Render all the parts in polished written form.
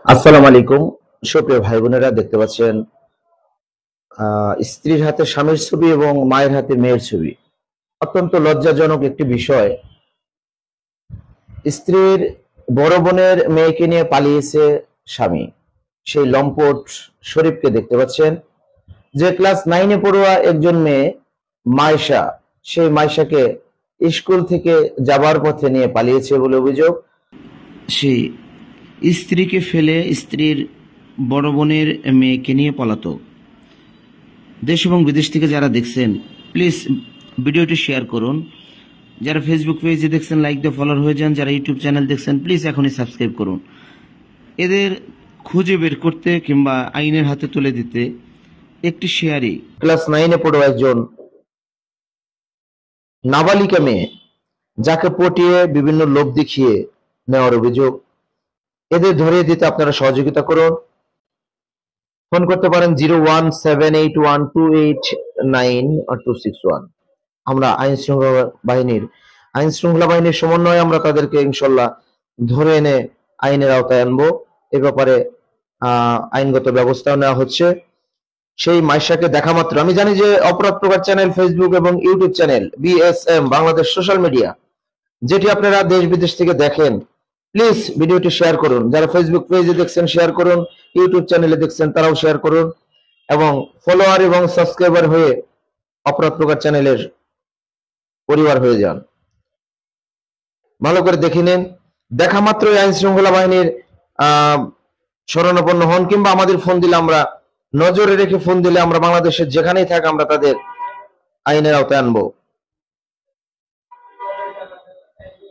আসসালামু আলাইকুম। সুপ্রিয় ভাই বোনেরা, দেখতে পাচ্ছেন স্ত্রীর হাতে স্বামীর ছবি এবং মায়ের হাতে মেয়ের ছবি। অত্যন্ত লজ্জাজনক একটি বিষয়। স্ত্রীর বড় বোনের মেয়েকে নিয়ে পালিয়েছে স্বামী। সেই লম্পট শরীফকে দেখতে পাচ্ছেন, যে ক্লাস 9-এ পড়ুয়া একজন মেয়ে মাইশা, সেই মাইশাকে স্কুল থেকে যাবার পথে নিয়ে পালিয়েছে বলে অভিযোগ। সেই স্ত্রীকে ফেলে স্ত্রীর বড় বোনের মেয়েকে নিয়ে পলাতক। দেশ এবং বিদেশ থেকে যারা দেখছেন, প্লিজ ভিডিওটি শেয়ার করুন। যারা ফেসবুক পেজে দেখছেন, লাইক দিয়ে ফলোয়ার হয়ে যান। যারা ইউটিউব চ্যানেল দেখছেন, প্লিজ এখনই সাবস্ক্রাইব করুন। এদের খুঁজে বের করতে কিংবা আইনের হাতে তুলে দিতে একটি শেয়ারই। ক্লাস 9-এ পড়ো একজন নাবালিকা মেয়ে, যাকে পটিয়ে বিভিন্ন লোভ দেখিয়ে নেওয়ার অভিযোগ। এদের ধরিয়ে দিতে আপনারা সহযোগিতা করুন। ফোন করতে পারেন 01781289 আমরা আইন শৃঙ্খলা বাহিনীর সমন্বয়ে আমরা তাদেরকে ইনশাল্লাহ ধরে এনে আইনের আওতায় আনবো। এ ব্যাপারে আইনগত ব্যবস্থা নেওয়া হচ্ছে। সেই মাইশাকে দেখা মাত্র, আমি জানি যে অপরাধ প্রকার চ্যানেল ফেসবুক এবং YouTube channel BSM Bangladesh social media, যেটি আপনারা দেশ বিদেশ থেকে দেখেন, প্লিজ ভিডিওটি শেয়ার করুন। যারা ফেসবুক পেজে দেখছেন শেয়ার করুন, ইউটিউব চ্যানেলে দেখছেন তারাও শেয়ার করুন, এবং ফলোয়ার এবং সাবস্ক্রাইবার হয়ে অপরাধ প্রকার চ্যানেলের পরিবার হয়ে যান। ভালো করে দেখে নিন। দেখা মাত্রই আইন শৃঙ্খলা বাহিনীর শরণাপন্ন হন, কিংবা আমাদের ফোন দিলে, আমরা নজরে রেখে ফোন দিলে আমরা বাংলাদেশের যেখানেই থাক আমরা তাদের আইনের আওতায় আনবো।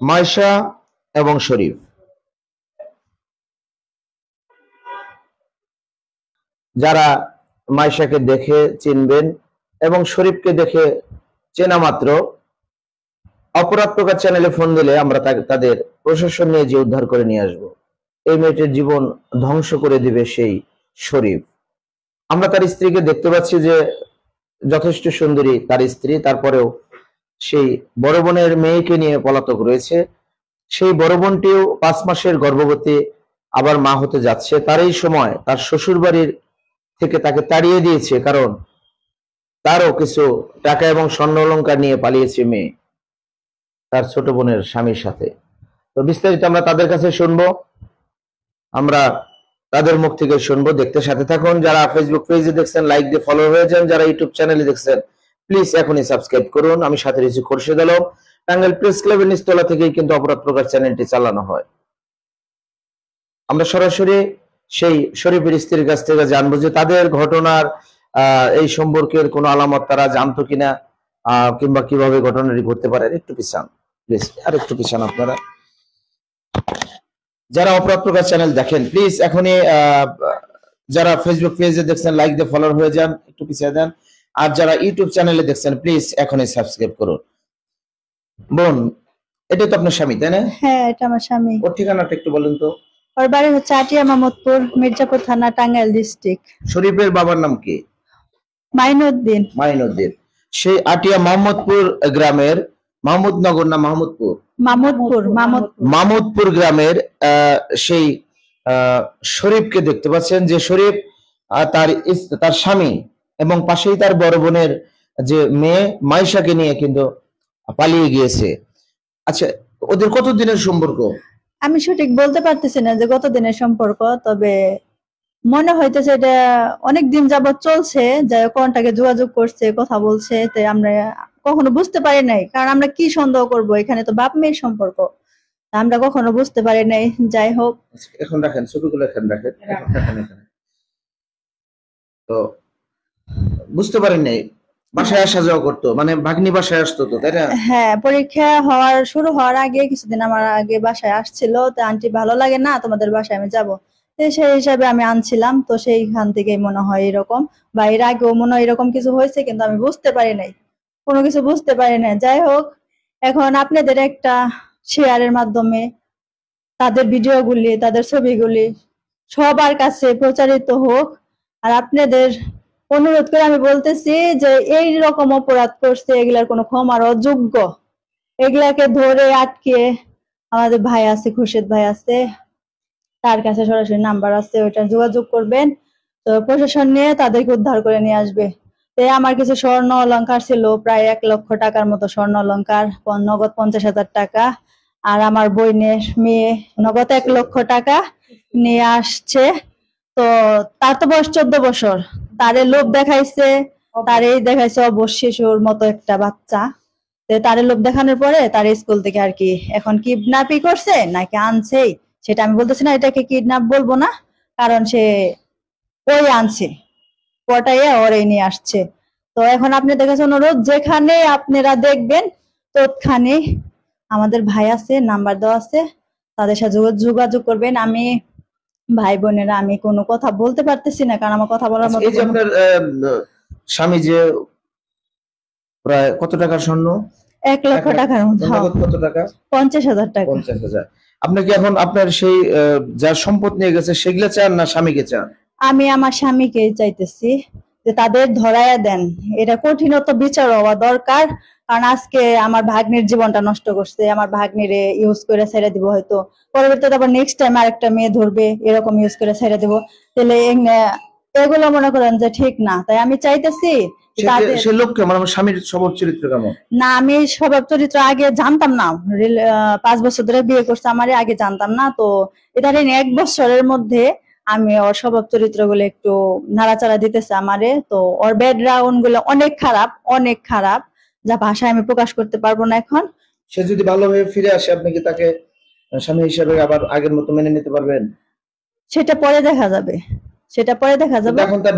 মাইশা এবং শরীফ, যারা মাইশাকে দেখে চিনবেন এবং শরীফকে দেখে চেনা মাত্র অপরাধ প্রকার চ্যানেলে ফোন দিলে আমরা তাদের প্রশাসন নিয়ে যে উদ্ধার করে নিয়ে আসবো। এই মেয়েটির জীবন ধ্বংস করে দিবে সেই শরীফ। আমরা তার স্ত্রীকে দেখতে পাচ্ছি যে যথেষ্ট সুন্দরী তার স্ত্রী, তারপরেও সেই বড় বোনের মেয়েকে নিয়ে পলাতক রয়েছে। সেই বড় বোনটিও 5 মাসের গর্ভবতী, আবার মা হতে যাচ্ছে। তার এই সময় তার শ্বশুর বাড়ির থেকে তাকে তাড়িয়ে দিয়েছে, কারণ তারও কিছু টাকা এবং স্বর্ণ অলংকার নিয়ে পালিয়েছে মেয়ে তার ছোট বোনের স্বামীর সাথে। তো বিস্তারিত আমরা তাদের কাছে শুনবো, আমরা তাদের মুখ থেকে শুনবো। দেখতে সাথে থাকুন। যারা ফেসবুক পেজে দেখছেন লাইক দিয়ে ফলো হয়ে যান। যারা ইউটিউব চ্যানেলে দেখছেন প্লিজ এখনই সাবস্ক্রাইব করুন। আমি সাথে রয়েছি খোরশেদ আলম। টাঙ্গাইল প্রেস ক্লাবের নিচতলা থেকেই কিন্তু অপরাধ প্রকার চ্যানেলটি চালানো হয়। আমরা সরাসরি সেই শরীফের স্ত্রীর কাছ থেকে জানবো যে তাদের ঘটনার এই সম্পর্কের কোনো আলামত তারা জানতো কিনা, কিংবা কিভাবে ঘটনাটি ঘটতে পারে। একটু পিছান প্লিজ, আর একটু পিছান আপনারা। যারা অপরাধ প্রকার চ্যানেল দেখেন প্লিজ এখনই, যারা ফেসবুক পেজে দেখছেন লাইক দিয়ে ফলোয়ার হয়ে যান, একটু পিছিয়ে দেন। আর যারা ইউটিউব চ্যানেলে দেখছেন প্লিজ এখনই সাবস্ক্রাইব করুন। বোন, এটা তো আপনার স্বামী, তাই না? হ্যাঁ, এটা আমার স্বামী। ওর ঠিকানাটা একটু বলুন তো। ওর বাড়ি হচ্ছে আটিয়া মাহমুদপুর, মির্জাপুর থানা, টাঙ্গাইল ডিস্ট্রিক্ট। শরীফের বাবার নাম কি? মাইনুদ্দিন। মাইনুদ্দিন। সেই আটিয়া মোহাম্মদপুর গ্রামের, মাহমুদনগর না মাহমুদপুর? মাহমুদপুর গ্রামের সেই শরীফকে দেখতে পাচ্ছেন, যে শরীফ তার স্বামী এবং পাশেই তার বড় বোনের যে মেয়ে মাইশাকে নিয়ে কিন্তু পালিয়ে গিয়েছে। আচ্ছা, ওদের কত দিনের সম্পর্ক? আমি সঠিক বলতে পারতেছি না যে কত দিনের সম্পর্ক, তবে মনে হইতেছে এটা অনেক দিন যাবত চলছে। যাই কোনটাকে যোগাযোগ করছে, কথা বলছে, তাই আমরা কখনো বুঝতে পারি নাই। কারণ আমরা কি সন্দেহ করব, এখানে তো বাপ মেয়ের সম্পর্ক, আমরা কখনো বুঝতে পারি নাই। যাই হোক, এখন রাখেন ছবিগুলো, এখন রাখেন। তো বুঝতে পারেন নাই, বাসায় আসা যাওয়া করতো, মানে ভাগ্নি বাসায় আসতো তো, তাই না? হ্যাঁ, পরীক্ষা শুরু হওয়ার আগে কিছুদিন আমার আগে বাসায় আসছিল। তো আন্টি, ভালো লাগে না তোমাদের বাসায়, আমি যাবো। সেই হিসাবে আমি আনছিলাম। তো সেইখান থেকে মনে হয় এরকম, বা এর আগেও মনে হয় এরকম কিছু হয়েছে, কিন্তু আমি বুঝতে পারি নাই, কোনো কিছু বুঝতে পারি না। যাই হোক, এখন আপনাদের একটা শেয়ারের মাধ্যমে তাদের ভিডিওগুলি, তাদের ছবিগুলি সবার কাছে প্রচারিত হোক। আর আপনাদের অনুরোধ করে আমি বলতেছি যে এই রকম অপরাধ করছে, এগুলার কোনো ক্ষমার অযোগ্য। এগুলাকে ধরে আটকে, আমাদের ভাই আছে, খুরশেদ ভাই আছে, তার কাছে সরাসরি নাম্বার আছে, ওইটা যোগাযোগ করবেন। তো প্রশাসন নিয়ে তাদেরকে উদ্ধার করে নিয়ে আসবে। তো আমার কিছু স্বর্ণ অলংকার ছিল, প্রায় 1 লক্ষ টাকার মতো স্বর্ণ অলংকার, নগদ 50,000 টাকা। আর আমার বোনের মেয়ে নগদ 1 লক্ষ টাকা নিয়ে আসছে। তো তার তো বয়স 14 বছর, তারে লোভ দেখাইছে, তারে দেখাইছে অবশ শিশুর মতো একটা বাচ্চা। তো তারে লোভ দেখানোর পরে তার স্কুল থেকে আর কি এখন কিডন্যাপই করছে নাকি আনছেই সেটা আমি বলতেছি না, এটাকে কিডন্যাপ বলবো না, কারণ সে ওই আনছে, পটাইয়া ওরে নিয়ে আসছে। তো এখন আপনাদের কাছে অনুরোধ, যেখানে আপনারা দেখবেন তৎখানে আমাদের ভাই আছে, নাম্বার দেওয়া আছে, তাদের সাথে যোগাযোগ করবেন। আমি ভাই বোনেরা আমি কোনো কথা বলতে পারতেছি না, কারণ আমার কথা বলার মতো এই যে আপনার স্বামী যে প্রায় কত টাকার স্বর্ণ? 1 লক্ষ টাকার মতো, নগদ কত টাকা? 50,000 টাকা। 50,000। আপনি কি এখন আপনার সেই যার সম্পদ নিয়ে গেছে সেগুলো চান না স্বামীকে চান? আমি আমার স্বামীকে চাইতেছি যে তাদের ধরায়া দেন, এটা কঠিনত বিচার হওয়া দরকার। কারণ আজকে আমার ভাগ্নির জীবনটা নষ্ট করছে, আমার ভাগ্নিরে ইউজ করে ছেড়ে দিব, হয়তো পরবর্তীতে আবার নেক্সট টাইম আরেকটা মেয়ে ধরবে, এরকম ইউজ করে ছেড়ে দিব। তাহলে এগুলো মনে করেন যে ঠিক না। তাই আমি চাইতেছি তাদের, সে লোককে মানে আমার স্বামীর স্বভাব চরিত্র কেমন? না আমি স্বভাব চরিত্র আগে জানতাম না, 5 বছর ধরে বিয়ে করছে আমারে, আগে জানতাম না। তো এটা 1 বছরের মধ্যে আমি ওর স্বভাব চরিত্র গুলো একটু নাড়াচাড়া দিতেছে আমারে। তো ওর ব্যাকগ্রাউন্ড গুলো অনেক খারাপ, অনেক খারাপ, যা ভাষায় আমি প্রকাশ করতে পারবো না এখন। সে যদি ভালোভাবে ফিরে আসে আপনি কি তাকে স্বামী হিসেবে আবার আগের মতো মেনে নিতে পারবেন? সেটা পরে দেখা যাবে, সেটা পরে দেখা যাবে। এখন তার